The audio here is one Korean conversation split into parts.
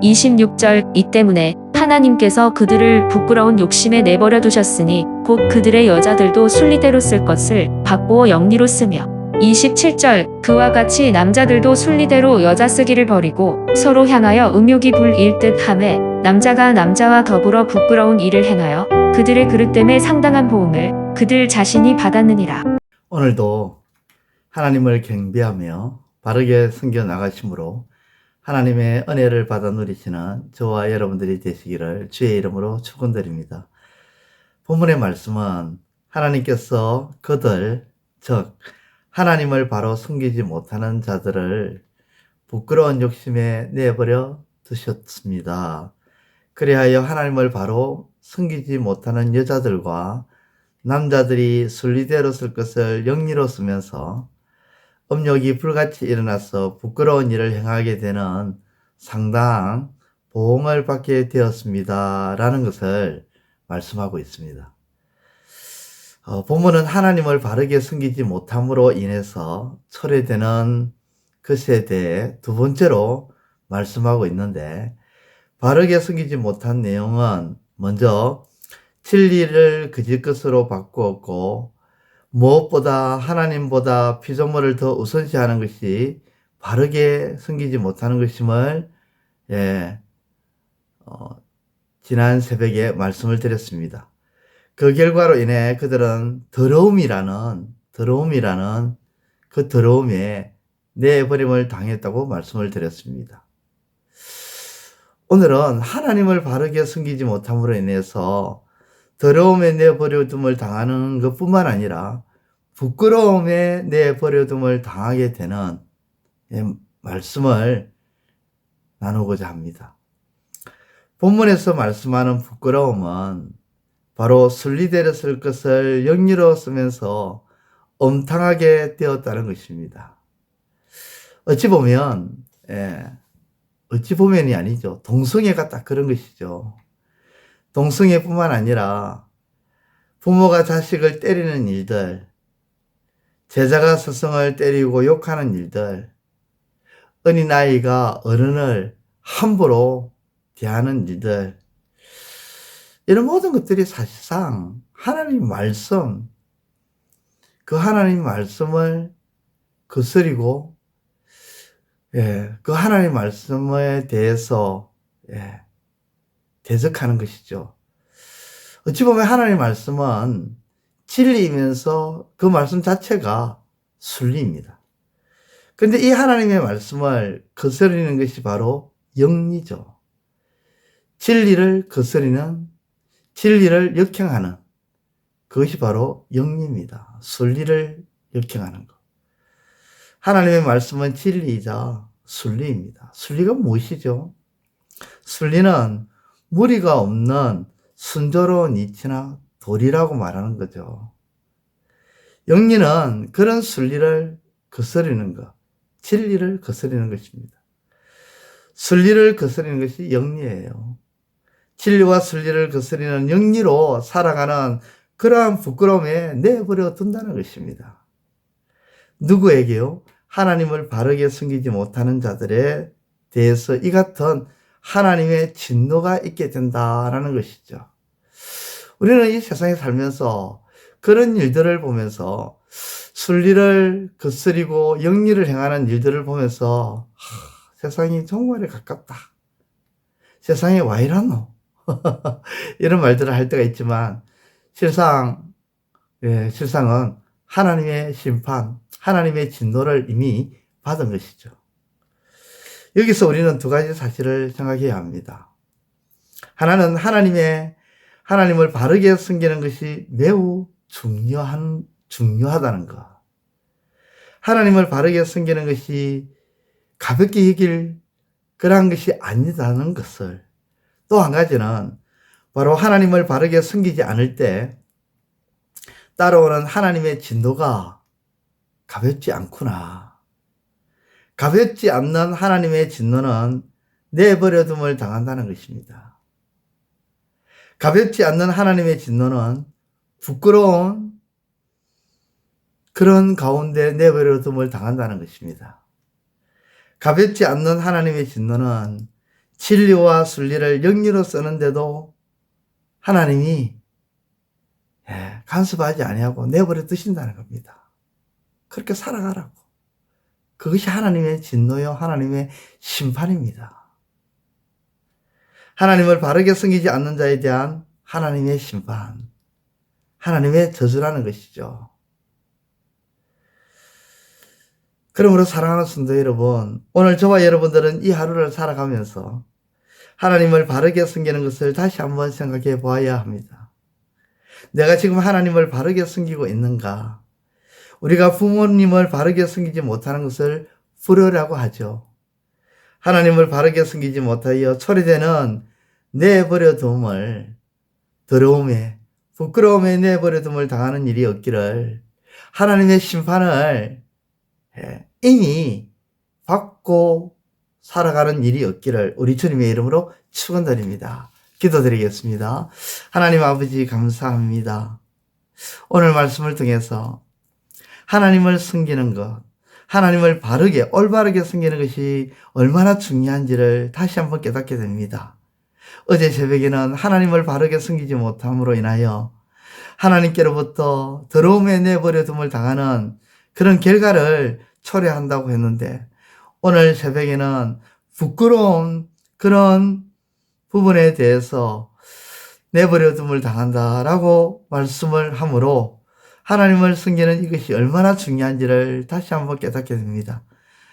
26절 이 때문에 하나님께서 그들을 부끄러운 욕심에 내버려 두셨으니 곧 그들의 여자들도 순리대로 쓸 것을 바꾸어 영리로 쓰며 27절 그와 같이 남자들도 순리대로 여자 쓰기를 버리고 서로 향하여 음욕이 불일 듯 하매 남자가 남자와 더불어 부끄러운 일을 행하여 그들의 그릇됨에 상당한 보응을 그들 자신이 받았느니라. 오늘도 하나님을 경배하며 바르게 섬겨 나가심으로 하나님의 은혜를 받아 누리시는 저와 여러분들이 되시기를 주의 이름으로 축원드립니다. 본문의 말씀은 하나님께서 그들, 즉 하나님을 바로 섬기지 못하는 자들을 부끄러운 욕심에 내버려 두셨습니다. 그리하여 하나님을 바로 섬기지 못하는 여자들과 남자들이 순리대로 쓸 것을 영리로 쓰면서 음욕이 불같이 일어나서 부끄러운 일을 행하게 되는 상당한 보응을 받게 되었습니다. 라는 것을 말씀하고 있습니다. 본문은 하나님을 바르게 섬기지 못함으로 인해서 초래되는 것에 대해 두 번째로 말씀하고 있는데, 바르게 섬기지 못한 내용은 먼저 진리를 거짓 것으로 바꾸었고 무엇보다 하나님보다 피조물을 더 우선시하는 것이 바르게 섬기지 못하는 것임을 지난 새벽에 말씀을 드렸습니다. 그 결과로 인해 그들은 더러움이라는 그 더러움에 내버림을 당했다고 말씀을 드렸습니다. 오늘은 하나님을 바르게 섬기지 못함으로 인해서 더러움에 내버려둠을 당하는 것뿐만 아니라 부끄러움에 내버려둠을 당하게 되는 말씀을 나누고자 합니다. 본문에서 말씀하는 부끄러움은 바로 순리대로 쓸 것을 영리로 쓰면서 엄탕하게 되었다는 것입니다. 어찌 보면이 아니죠. 동성애가 딱 그런 것이죠. 동성애뿐만 아니라 부모가 자식을 때리는 일들, 제자가 스승을 때리고 욕하는 일들, 어린아이가 어른을 함부로 대하는 일들, 이런 모든 것들이 사실상 하나님 말씀, 그 하나님 말씀을 거스리고 그 하나님 말씀에 대해서 대적하는 것이죠. 어찌 보면 하나님 말씀은 진리이면서 그 말씀 자체가 순리입니다. 그런데 이 하나님의 말씀을 거스리는 것이 바로 영리죠. 진리를 거스리는, 진리를 역행하는 그것이 바로 영리입니다. 순리를 역행하는 것. 하나님의 말씀은 진리이자 순리입니다. 순리가 무엇이죠? 순리는 무리가 없는 순조로운 이치나 도리라고 말하는 거죠. 영리는 그런 순리를 거스리는 것, 진리를 거스리는 것입니다. 순리를 거스리는 것이 영리예요. 진리와 순리를 거스리는 영리로 살아가는 그러한 부끄러움에 내버려 둔다는 것입니다. 누구에게요? 하나님을 바르게 섬기지 못하는 자들에 대해서 이 같은 하나님의 진노가 있게 된다라는 것이죠. 우리는 이 세상에 살면서 그런 일들을 보면서 순리를 거스리고 영리를 행하는 일들을 보면서 세상이 정말에 가깝다. 세상에 와 이러노? 이런 말들을 할 때가 있지만 실상은 하나님의 심판, 하나님의 진노를 이미 받은 것이죠. 여기서 우리는 두 가지 사실을 생각해야 합니다. 하나는 하나님을 바르게 섬기는 것이 매우 중요하다는 것. 하나님을 바르게 섬기는 것이 가볍게 여길 그러한 것이 아니다는 것을, 또 한 가지는 바로 하나님을 바르게 섬기지 않을 때 따라오는 하나님의 진노가 가볍지 않구나. 가볍지 않는 하나님의 진노는 내버려둠을 당한다는 것입니다. 가볍지 않는 하나님의 진노는 부끄러운 그런 가운데 내버려둠을 당한다는 것입니다. 가볍지 않는 하나님의 진노는 진리와 순리를 영리로 쓰는데도 하나님이 간섭하지 아니하고 내버려 두신다는 겁니다. 그렇게 살아가라고. 그것이 하나님의 진노요, 하나님의 심판입니다. 하나님을 바르게 섬기지 않는 자에 대한 하나님의 심판, 하나님의 저주라는 것이죠. 그러므로 사랑하는 성도 여러분, 오늘 저와 여러분들은 이 하루를 살아가면서 하나님을 바르게 섬기는 것을 다시 한번 생각해 보아야 합니다. 내가 지금 하나님을 바르게 섬기고 있는가? 우리가 부모님을 바르게 섬기지 못하는 것을 불효라고 하죠. 하나님을 바르게 섬기지 못하여 초래되는 내버려 둠을, 더러움에, 부끄러움에 내버려 둠을 당하는 일이 없기를, 하나님의 심판을 이미 받고 살아가는 일이 없기를 우리 주님의 이름으로 축원드립니다. 기도드리겠습니다. 하나님 아버지 감사합니다. 오늘 말씀을 통해서 하나님을 섬기는 것, 하나님을 바르게 올바르게 섬기는 것이 얼마나 중요한지를 다시 한번 깨닫게 됩니다. 어제 새벽에는 하나님을 바르게 섬기지 못함으로 인하여 하나님께로부터 더러움에 내버려 둠을 당하는 그런 결과를 초래한다고 했는데, 오늘 새벽에는 부끄러운 그런 부분에 대해서 내버려 둠을 당한다라고 말씀을 하므로 하나님을 섬기는 이것이 얼마나 중요한지를 다시 한번 깨닫게 됩니다.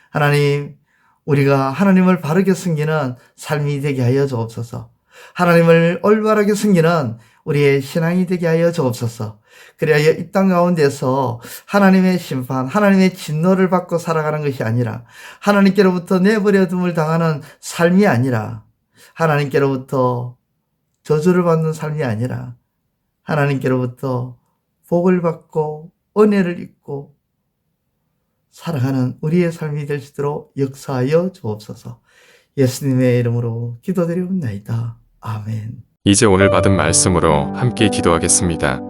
하나님, 우리가 하나님을 바르게 섬기는 삶이 되게 하여 주옵소서. 하나님을 올바르게 섬기는 우리의 신앙이 되게 하여 주옵소서. 그래야 이 땅 가운데서 하나님의 심판, 하나님의 진노를 받고 살아가는 것이 아니라, 하나님께로부터 내버려 둠을 당하는 삶이 아니라, 하나님께로부터 저주를 받는 삶이 아니라 하나님께로부터 복을 받고 은혜를 입고 살아가는 우리의 삶이 될 수 있도록 역사하여 주옵소서. 예수님의 이름으로 기도드리옵나이다. 아멘. 이제 오늘 받은 말씀으로 함께 기도하겠습니다.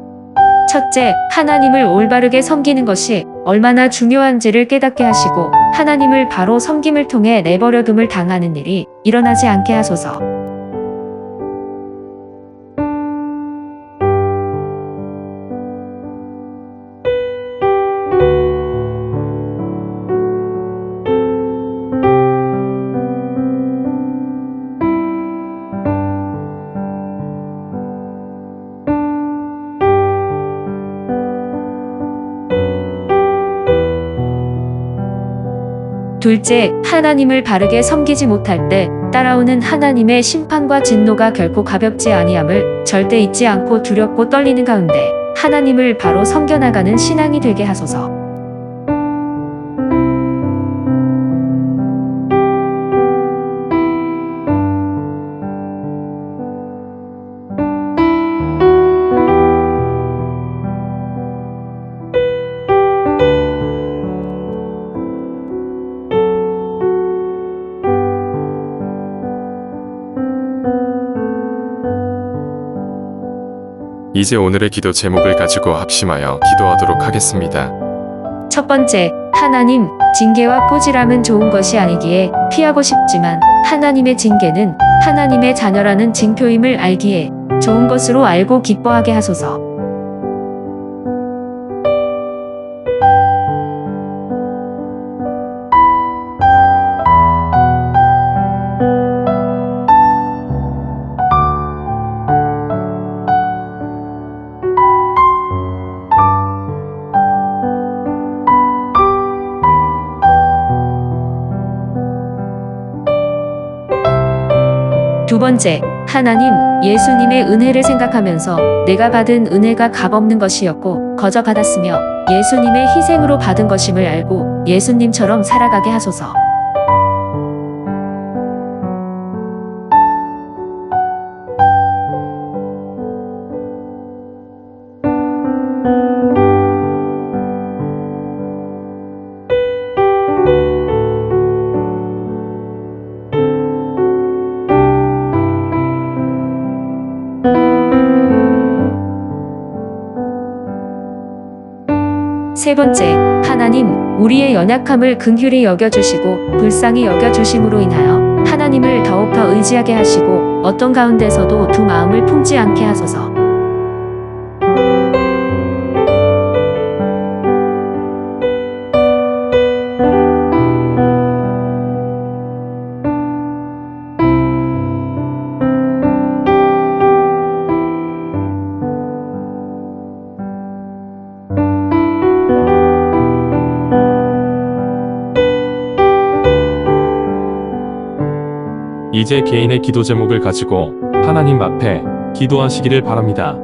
첫째, 하나님을 올바르게 섬기는 것이 얼마나 중요한지를 깨닫게 하시고 하나님을 바로 섬김을 통해 내버려둠을 당하는 일이 일어나지 않게 하소서. 둘째, 하나님을 바르게 섬기지 못할 때 따라오는 하나님의 심판과 진노가 결코 가볍지 아니함을 절대 잊지 않고 두렵고 떨리는 가운데 하나님을 바로 섬겨나가는 신앙이 되게 하소서. 이제 오늘의 기도 제목을 가지고 합심하여 기도하도록 하겠습니다. 첫 번째, 하나님, 징계와 꼬질함은 좋은 것이 아니기에 피하고 싶지만 하나님의 징계는 하나님의 자녀라는 징표임을 알기에 좋은 것으로 알고 기뻐하게 하소서. 두 번째, 하나님, 예수님의 은혜를 생각하면서 내가 받은 은혜가 값없는 것이었고 거저 받았으며 예수님의 희생으로 받은 것임을 알고 예수님처럼 살아가게 하소서. 세 번째, 하나님, 우리의 연약함을 긍휼히 여겨주시고 불쌍히 여겨주심으로 인하여 하나님 하나님을 더욱더 의지하게 하시고 어떤 가운데서도 두 마음을 품지 않게 하소서. 이제 개인의 기도 제목을 가지고 하나님 앞에 기도하시기를 바랍니다.